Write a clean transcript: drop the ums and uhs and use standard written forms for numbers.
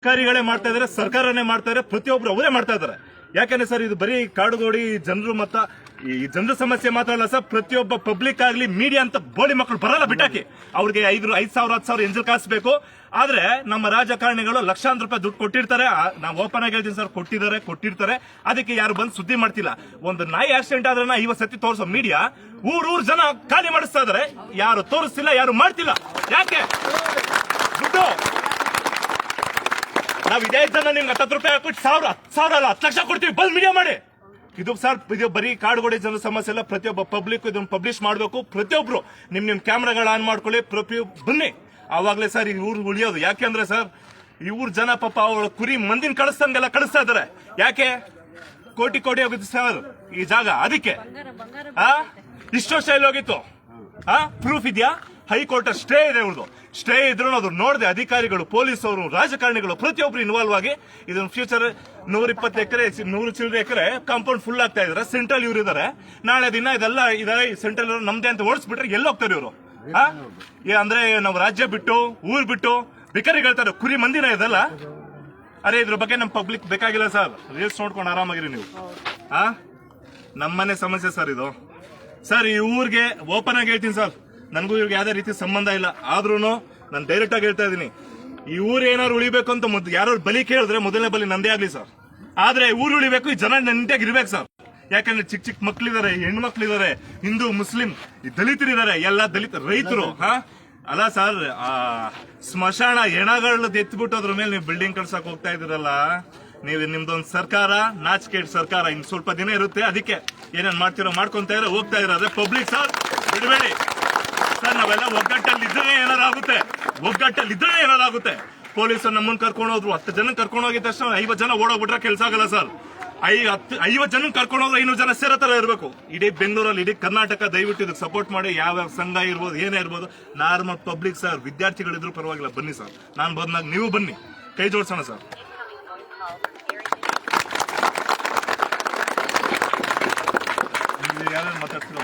ಅಧಿಕಾರಿಗಳೇ ಮಾಡ್ತಾ ಇದಾರೆ, ಸರ್ಕಾರನೇ ಮಾಡ್ತಾ ಇದಾರೆ, ಪ್ರತಿಯೊಬ್ರು ಅವರೇ ಮಾಡ್ತಾ ಇದಾರೆ. ಯಾಕಂದ್ರೆ ಸರ್ ಇದು ಬರೀ ಕಾಡುಗೋಡಿ ಜನರು ಮತ್ತ ಈ ಜನರ ಸಮಸ್ಯೆ ಮಾತ್ರ ಅಲ್ಲ ಸರ್, ಪ್ರತಿಯೊಬ್ಬ ಪಬ್ಲಿಕ್ ಆಗ್ಲಿ ಮೀಡಿಯಾ ಅಂತ ಬೋಳಿ ಮಕ್ಕಳು ಬರಲ್ಲ ಬಿಟ್ಟಾಕಿ. ಅವ್ರಿಗೆ 5,000 10,000 ಎಂಜಲ್ ಕಾಸ್ಬೇಕು. ಆದ್ರೆ ನಮ್ಮ ರಾಜಕಾರಣಿಗಳು ಲಕ್ಷಾಂತರ ರೂಪಾಯಿ ದುಡ್ಡು ಕೊಟ್ಟಿರ್ತಾರೆ. ನಾವು ಓಪನ್ ಆಗಿ ಹೇಳ್ತೀನಿ ಸರ್, ಕೊಟ್ಟಿರ್ತಾರೆ. ಅದಕ್ಕೆ ಯಾರು ಬಂದು ಸುದ್ದಿ ಮಾಡ್ತಿಲ್ಲ. ಒಂದು ನಾಯಿ ಆಕ್ಸಿಡೆಂಟ್ ಆದ್ರೆ 50 ಸತಿ ತೋರಿಸೋ ಮೀಡಿಯಾ ಊರ್ ಜನ ಖಾಲಿ ಮಾಡಿಸ್ತಾ ಇದಾರೆ. ಯಾರು ತೋರಿಸ್ತಿಲ್ಲ, ಯಾರು ಮಾಡ್ತಿಲ್ಲ. ಯಾಕೆ ದುಡ್ಡು ನಾವ್ ಇದೇ ಜನ ನಿಮ್ಗೆ 10 ರೂಪಾಯಿ ಹಾಕ್ಬಿಟ್ಟು 1,000 ಅಲ್ಲ 10 ಲಕ್ಷ ಕೊಡ್ತೀವಿ, ಬಂದ್ ಮೀಡಿಯಾ ಮಾಡಿ. ಇದು ಸರ್ ಇದು ಬರೀ ಕಾಡುಗೋಡಿ ಜನರ ಸಮಸ್ಯೆ ಎಲ್ಲ. ಪ್ರತಿಯೊಬ್ಬ ಪಬ್ಲಿಕ್ ಇದನ್ನು ಪಬ್ಲಿಷ್ ಮಾಡಬೇಕು. ಪ್ರತಿಯೊಬ್ರು ನಿಮ್ ಕ್ಯಾಮ್ರಾಗಳು ಆನ್ ಮಾಡ್ಕೊಳ್ಳಿ, ಬನ್ನಿ. ಆವಾಗ್ಲೇ ಸರ್ ಈ ಊರು ಉಳಿಯೋದು. ಯಾಕೆಂದ್ರೆ ಸರ್ ಈ ಊರ್ ಜನ ಪಾಪ ಅವಳ ಕುರಿ ಮಂದಿನ ಕಳಿಸ್ದಂಗೆಲ್ಲ ಕಳಿಸ್ತಾ ಇದಾರೆ. ಯಾಕೆ ಕೋಟಿ ಹೋಗಿತ್ತು ಸರ್ ಈ ಜಾಗ. ಅದಕ್ಕೆ ಇಷ್ಟು ವರ್ಷ ಇಲ್ಲಿ ಹೋಗಿತ್ತು. ಪ್ರೂಫ್ ಇದೆಯಾ? ಹೈಕೋರ್ಟ್ ಸ್ಟೇ ಇದೆ. ಇವ್ರದ್ದು ಸ್ಟೇ ಇದ್ರು ಅದು ನೋಡದೆ ಅಧಿಕಾರಿಗಳು, ಪೊಲೀಸ್ ಅವರು, ರಾಜಕಾರಣಿಗಳು ಪ್ರತಿಯೊಬ್ರು ಇನ್ವಾಲ್ವ್ ಆಗಿ ಇದನ್ನ ಫ್ಯೂಚರ್ 120 ಎಕರೆ 100 ಚಿಲ್ಲರೆ ಎಕರೆ ಕಾಂಪೌಂಡ್ ಫುಲ್ ಆಗ್ತಾ ಇದಾರೆ. ಸೆಂಟ್ರಲ್ ಇವ್ರು ಇದಾರೆ. ನಾಳೆ ದಿನ ಇದೆಲ್ಲ ಇದೆ ಸೆಂಟ್ರಲ್ ನಮ್ದೇ ಅಂತ ಓಡಿಸ್ಬಿಟ್ರೆ ಎಲ್ಲಿ ಹೋಗ್ತಾರೆ ಇವರು? ಅಂದ್ರೆ ನಾವು ರಾಜ್ಯ ಬಿಟ್ಟು ಊರ್ ಬಿಟ್ಟು ಬೇಕಾರಿಗೆ ಹೇಳ್ತಾರೆ ಕುರಿ ಮಂದಿನ ಇದೆಲ್ಲ. ಅರೆ ಇದ್ರ ಬಗ್ಗೆ ನಮ್ ಪಬ್ಲಿಕ್ ಬೇಕಾಗಿಲ್ಲ ಸರ್. ರೀಲ್ಸ್ ನೋಡ್ಕೊಂಡು ಆರಾಮಾಗಿರಿ ನೀವು. ನಮ್ಮನೆ ಸಮಸ್ಯೆ ಸರ್ ಇದು. ಸರ್ ಈ ಊರಿಗೆ ಓಪನ್ ಆಗಿ ಹೇಳ್ತೀನಿ ಸರ್, ನನಗೂ ಇವ್ರಿಗೆ ಯಾವ್ದೇ ರೀತಿ ಸಂಬಂಧ ಇಲ್ಲ. ಆದ್ರೂ ನಾನು ಡೈರೆಕ್ಟ್ ಆಗಿ ಹೇಳ್ತಾ ಇದೀನಿ, ಈ ಊರು ಏನಾದ್ರು ಉಳಿಬೇಕು ಅಂತ ಯಾರು ಬಲಿ ಕೇಳಿದ್ರೆ ಮೊದಲನೇ ಬಲಿ ನಂದೇ ಆಗ್ಲಿ ಸರ್. ಆದ್ರೆ ಊರು ಉಳಿಬೇಕು, ಈ ಜನ ನೆಂಟಾಗಿ ಇರ್ಬೇಕು ಸರ್. ಯಾಕಂದ್ರೆ ಚಿಕ್ಕ ಮಕ್ಳಿದಾರೆ, ಹೆಣ್ಮಕ್ಳಿದಾರೆ, ಹಿಂದೂ ಮುಸ್ಲಿಂ ದಲಿತರಿದ್ದಾರೆ, ಎಲ್ಲ ದಲಿತ ರೈತರು. ಅಲ್ಲ ಸರ್, ಸ್ಮಶಾನ ಹೆಣಗಳದ್ದು ಎತ್ಬಿಟ್ಟು ಅದ್ರ ಮೇಲೆ ನೀವು ಬಿಲ್ಡಿಂಗ್ ಕಳ್ಸಕ್ ಹೋಗ್ತಾ ಇದೀರಲ್ಲ. ನೀವು ನಿಮ್ದೊಂದು ಸರ್ಕಾರ ನಾಚಿಕೆಟ್ ಸರ್ಕಾರ. ಇನ್ ಸ್ವಲ್ಪ ದಿನ ಇರುತ್ತೆ. ಅದಕ್ಕೆ ಏನೇನ್ ಮಾಡ್ತಿರೋ ಮಾಡ್ಕೊಂತ ಇರೋ ಹೋಗ್ತಾ ಇರೋದ್ರೆ ಪಬ್ಲಿಕ್ ಸರ್ ಬಿಡಬೇಡಿ ಸರ್. ನಾವೆಲ್ಲ ಒಗ್ಗಟ್ಟಲ್ಲಿ ಇದ್ರೆ ಏನಾರಾಗುತ್ತೆ. ಪೊಲೀಸರು ನಮ್ಮನ್ನ ಕರ್ಕೊಂಡು ಹೋದ್ರು, 10 ಜನ ಕರ್ಕೊಂಡು ಹೋಗಿದ ತಕ್ಷಣ 50 ಜನ ಓಡೋಗ್ಬಿಟ್ರೆ ಕೆಲಸ ಆಗಲ್ಲ ಸರ್. 50 ಜನ ಕರ್ಕೊಂಡು ಹೋದ್ರೆ 500 ಜನ ಸೇರೋ ತರ ಇರಬೇಕು. ಇಡೀ ಬೆಂಗಳೂರಲ್ಲಿ, ಇಡೀ ಕರ್ನಾಟಕ ದಯವಿಟ್ಟು ಇದಕ್ಕೆ ಸಪೋರ್ಟ್ ಮಾಡಿ. ಯಾವ ಸಂಘ ಇರ್ಬೋದು, ಏನೇ ಇರ್ಬೋದು, ನಾರ್ಮಲ್ ಪಬ್ಲಿಕ್ ಸರ್, ವಿದ್ಯಾರ್ಥಿಗಳಿದ್ರು ಪರವಾಗಿಲ್ಲ, ಬನ್ನಿ ಸರ್. ನಾನು ಬಂದಾಗ ನೀವು ಬನ್ನಿ, ಕೈ ಜೋಡಿಸೋಣ ಸರ್. ಯಾರು ಮಾತಾಡ್ತಿರೋ